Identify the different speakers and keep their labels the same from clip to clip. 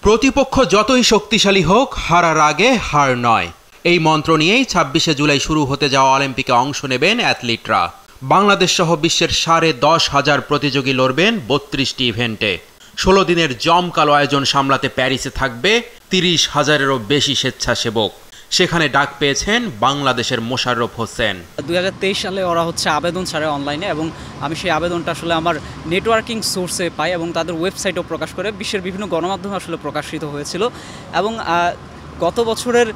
Speaker 1: প্রতিপক্ষ যতই শক্তিশালী হোক, হারার আগে হার নয়, এই মন্ত্র নিয়েই ২৬শে জুলাই শুরু হতে যাওয়া অলিম্পিকে অংশ নেবেন অ্যাথলিটরা। বাংলাদেশ সহ বিশ্বের ১০,৫০০ প্রতিযোগী লড়বেন ৩২টি ইভেন্টে। ১৬ দিনের জমকালো আয়োজন সামলাতে প্যারিসে থাকবে ৩০,০০০-এরও বেশি স্বেচ্ছাসেবক। সেখানে ডাক পেয়েছেন বাংলাদেশের মোশাররফ হোসেন।
Speaker 2: ২০২৩ সালে ওরা আবেদন ছাড়ে অনলাইনে, এবং আমি সেই আবেদনটা আসলে আমার নেটওয়ার্কিং সোর্সে পাই এবং তাদের ওয়েবসাইটও প্রকাশ করে বিশ্বের বিভিন্ন গণমাধ্যমে আসলে প্রকাশিত হয়েছিল। এবং গত বছরের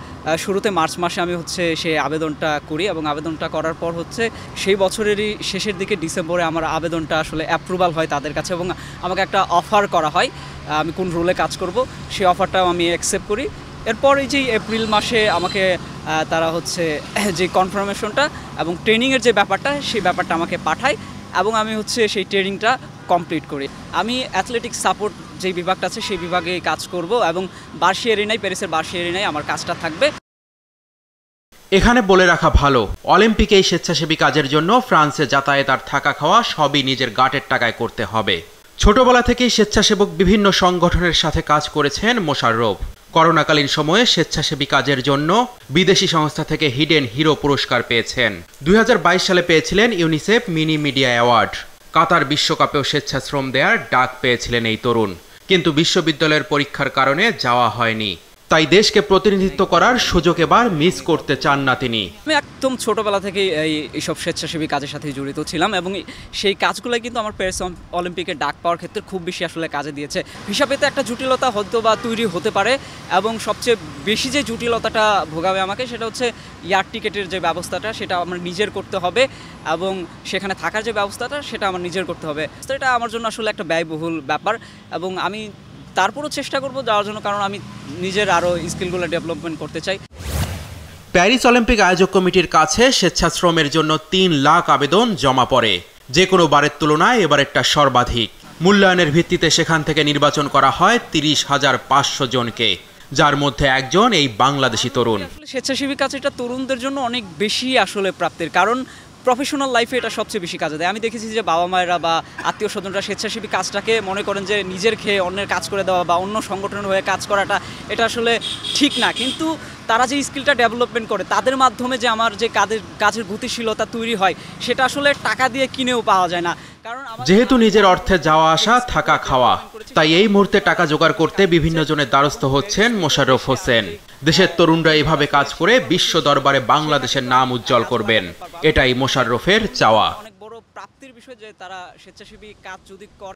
Speaker 2: শুরুতে মার্চ মাসে আমি সেই আবেদনটা করি, এবং আবেদনটা করার পর সেই বছরেরই শেষের দিকে ডিসেম্বরে আমার আবেদনটা আসলে অ্যাপ্রুভাল হয় তাদের কাছে, এবং আমাকে একটা অফার করা হয় আমি কোন রোলে কাজ করব, সেই অফারটাও আমি অ্যাকসেপ্ট করি। এরপর এই যে এপ্রিল মাসে আমাকে তারা যে কনফার্মেশনটা এবং ট্রেনিংয়ের যে ব্যাপারটা, সেই ব্যাপারটা আমাকে পাঠায়, এবং আমি সেই ট্রেনিংটা কমপ্লিট করি। আমি অ্যাথলেটিক্স সাপোর্ট যে বিভাগটা আছে সেই বিভাগে কাজ করব, এবং বার্ষিক এরিনায়, প্যারিসের বার্ষিক এরিনায় আমার কাজটা থাকবে।
Speaker 1: এখানে বলে রাখা ভালো, অলিম্পিকে এই স্বেচ্ছাসেবী কাজের জন্য ফ্রান্সে যাতায়াত আর থাকা খাওয়া সবই নিজের গাটের টাকায় করতে হবে। ছোটবেলা থেকেই স্বেচ্ছাসেবক বিভিন্ন সংগঠনের সাথে কাজ করেছেন মোশাররফ। করোনাকালীন সময়ে স্বেচ্ছাসেবী কাজের জন্য বিদেশি সংস্থা থেকে হিডেন হিরো পুরস্কার পেয়েছেন। ২০২২ সালে পেয়েছিলেন ইউনিসেফ মিনি মিডিয়া অ্যাওয়ার্ড। কাতার বিশ্বকাপেও স্বেচ্ছাশ্রম দেওয়ার ডাক পেয়েছিলেন এই তরুণ, কিন্তু বিশ্ববিদ্যালয়ের পরীক্ষার কারণে যাওয়া হয়নি। তাই দেশকে প্রতিনিধিত্ব করার সুযোগ এবার মিস করতে চান না তিনি।
Speaker 2: আমি একদম ছোটবেলা থেকে এইসব স্বেচ্ছাসেবী কাজের সাথে জড়িত ছিলাম, এবং সেই কাজগুলোই কিন্তু আমার প্যারিস অলিম্পিকে ডাক পাওয়ার ক্ষেত্রে খুব বেশি আসলে কাজে দিয়েছে। হিসাবেতে একটা জটিলতা হয়তো বা তৈরি হতে পারে, এবং সবচেয়ে বেশি যে জটিলতাটা ভোগাবে আমাকে সেটা এয়ার টিকেটের যে ব্যবস্থাটা, সেটা আমার নিজের করতে হবে, এবং সেখানে থাকার যে ব্যবস্থাটা সেটা আমার নিজের করতে হবে। এটা আমার জন্য আসলে একটা ব্যয়বহুল ব্যাপার, এবং আমি তারপরও চেষ্টা করব যাওয়ার জন্য, কারণ আমি নিজের আরও স্কিলগুলো ডেভেলপমেন্ট করতে চাই।
Speaker 1: প্যারিস অলিম্পিক আয়োজক কমিটির কাছে স্বেচ্ছাশ্রমের জন্য ৩ লাখ আবেদন জমা পড়ে, যে কোনো বারের তুলনায় এবারেরটা সর্বাধিক। মূল্যায়নের ভিত্তিতে সেখান থেকে নির্বাচন করা হয় ৩০,৫০০ জনকে, যার মধ্যে একজন এই বাংলাদেশি তরুণ।
Speaker 2: স্বেচ্ছাসেবী কাজ এটা তরুণদের জন্য অনেক বেশি আসলে প্রাপ্তির, কারণ প্রফেশনাল লাইফে এটা সবচেয়ে বেশি কাজে দেয়। আমি দেখেছি যে বাবা মায়েরা বা আত্মীয় স্বজনরা স্বেচ্ছাসেবী কাজটাকে মনে করেন যে নিজের খেয়ে অন্যের কাজ করে দেওয়া বা অন্য সংগঠনের হয়ে কাজ করাটা, এটা আসলে ঠিক না। কিন্তু তারা যে স্কিলটা ডেভেলপমেন্ট করে, তাদের মাধ্যমে যে আমার যে কাজের গতিশীলতা তৈরি হয়, সেটা আসলে টাকা দিয়ে কিনেও পাওয়া যায় না।
Speaker 1: যেহেতু নিজের অর্থে যাওয়া আসা, থাকা খাওয়া, তাই এই মুহূর্তে টাকা জোগাড় করতে বিভিন্ন জনের দ্বারস্থ হচ্ছেন মোশাররফ হোসেন। দেশের তরুণরা এভাবে কাজ করে বিশ্ব দরবারে বাংলাদেশের নাম উজ্জ্বল করবেন, এটাই মোশাররফের চাওয়া।
Speaker 2: অনেক বড় প্রাপ্তির বিষয় যে তারা স্বেচ্ছাসেবী কাজ যদি করে